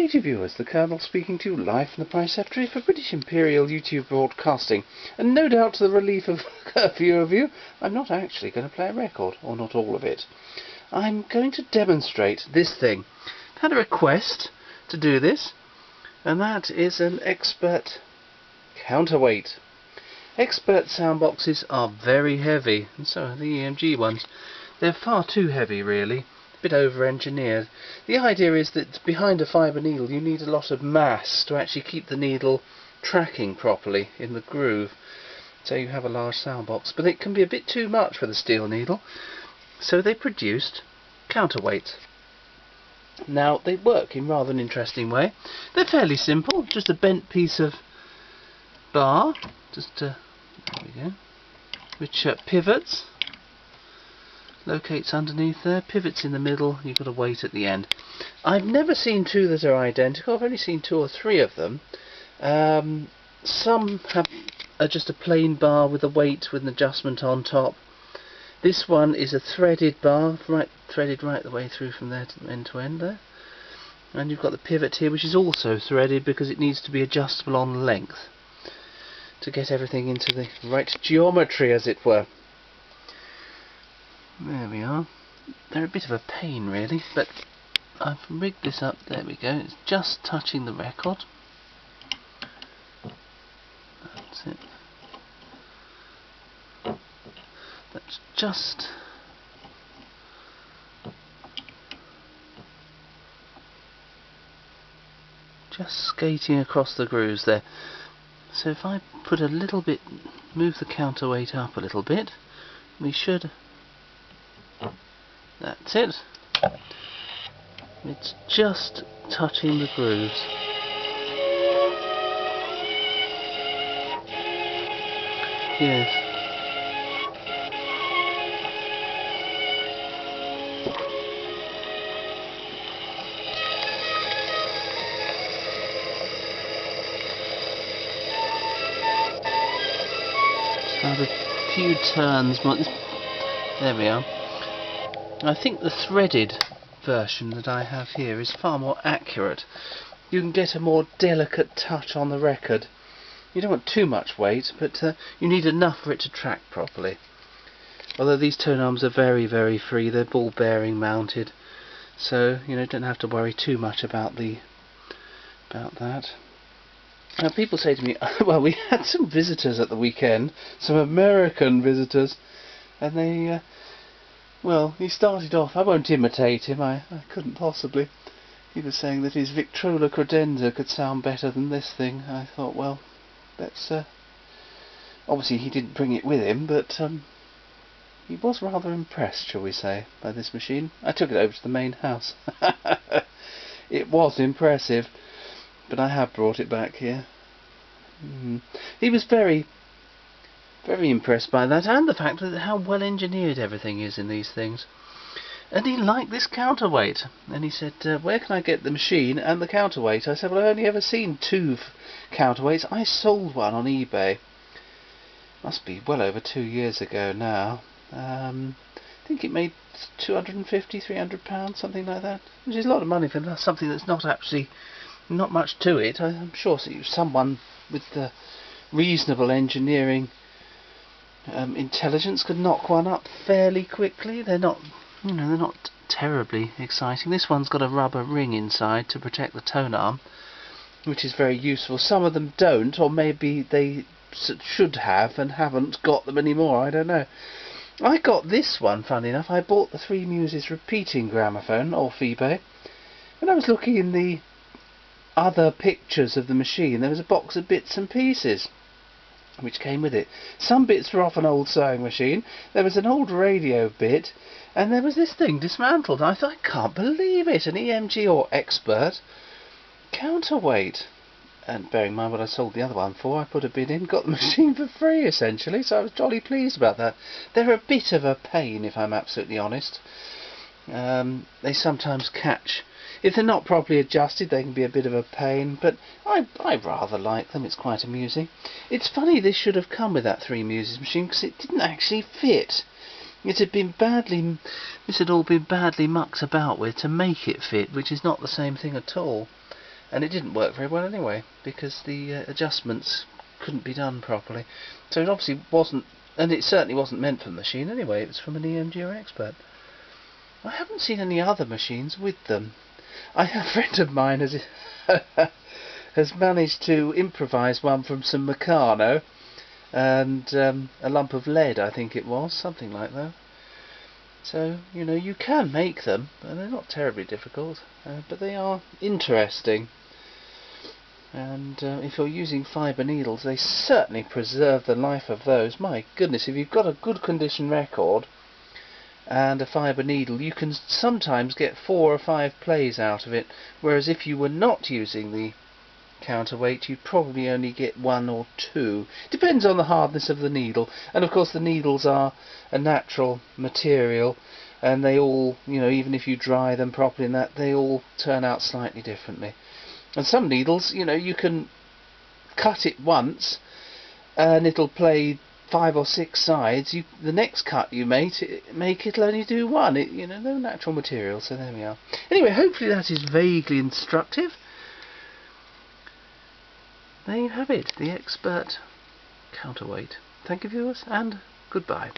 Greetings viewers, the Colonel speaking to you live from the Preceptory for British Imperial YouTube Broadcasting, and no doubt to the relief of a few of you, I'm not actually going to play a record, or not all of it. I'm going to demonstrate this thing. I've had a request to do this, and that is an Expert Counterweight. Expert soundboxes are very heavy, and so are the EMG ones. They're far too heavy really. Bit over-engineered. The idea is that behind a fibre needle you need a lot of mass to actually keep the needle tracking properly in the groove, so you have a large soundbox. But it can be a bit too much for the steel needle, so they produced counterweights. Now they work in rather an interesting way. They're fairly simple, just a bent piece of bar, there we go, which pivots. Locates underneath there, pivots in the middle, you've got a weight at the end. I've never seen two that are identical, I've only seen two or three of them. Some are just a plain bar with a weight with an adjustment on top. This one is a threaded bar, threaded right the way through from there to end there. And you've got the pivot here, which is also threaded because it needs to be adjustable on length to get everything into the right geometry, as it were. There we are. They're a bit of a pain really, but I've rigged this up. There we go. It's just touching the record. That's it. That's just skating across the grooves there. So if I put a little bit, move the counterweight up a little bit, we should. That's it. It's just touching the grooves. Yes. Just have a few turns. There we are. I think the threaded version that I have here is far more accurate. You can get a more delicate touch on the record. You don't want too much weight, but you need enough for it to track properly. Although these tone arms are very, very free, they're ball bearing mounted, so you don't have to worry too much about that. Now people say to me, well, we had some visitors at the weekend, some American visitors, and they well, he started off, I won't imitate him, I couldn't possibly. He was saying that his Victrola credenza could sound better than this thing. I thought, well, that's obviously he didn't bring it with him, but he was rather impressed, shall we say, by this machine. I took it over to the main house. It was impressive, but I have brought it back here. He was very impressed by that, and the fact that how well engineered everything is in these things. And he liked this counterweight, and he said, where can I get the machine and the counterweight? I said, well, I've only ever seen two counterweights. I sold one on eBay. Must be well over 2 years ago now. I think it made £250, £300, something like that, which is a lot of money for something that's not much to it. I'm sure someone with the reasonable engineering intelligence could knock one up fairly quickly. They're not terribly exciting. This one's got a rubber ring inside to protect the tone arm, which is very useful. Some of them don't, or maybe they should have and haven't got them anymore, I don't know. I got this one, funny enough. I bought the Three Muses repeating gramophone off eBay. When I was looking in the other pictures of the machine, there was a box of bits and pieces which came with it. Some bits were off an old sewing machine, there was an old radio bit, and there was this thing dismantled. I thought, I can't believe it, an EMG or Expert counterweight. And bearing in mind what I sold the other one for, I put a bid in, got the machine for free essentially, so I was jolly pleased about that. They're a bit of a pain, if I'm absolutely honest. They sometimes catch. If they're not properly adjusted, they can be a bit of a pain, but I rather like them. It's quite amusing. It's funny this should have come with that Three Muses machine, because it didn't actually fit. This had all been badly mucked about with to make it fit, which is not the same thing at all. and it didn't work very well anyway, because the adjustments couldn't be done properly. So it obviously wasn't, and it certainly wasn't meant for the machine anyway. It was from an EMG or Expert. I haven't seen any other machines with them. A friend of mine has managed to improvise one from some Meccano and a lump of lead, I think it was, something like that. So, you know, you can make them, and they're not terribly difficult, but they are interesting. And if you're using fibre needles, they certainly preserve the life of those. My goodness, if you've got a good condition record and a fibre needle, you can sometimes get 4 or 5 plays out of it, whereas if you were not using the counterweight, you'd probably only get 1 or 2. Depends on the hardness of the needle, and of course the needles are a natural material, and they all, you know, even if you dry them properly and that, they all turn out slightly differently. And some needles, you know, you can cut it once and it'll play 5 or 6 sides. The next cut you make it'll only do 1. You know, they're natural material, so there we are. Anyway, hopefully that is vaguely instructive. There you have it, the Expert Counterweight. Thank you, viewers, and goodbye.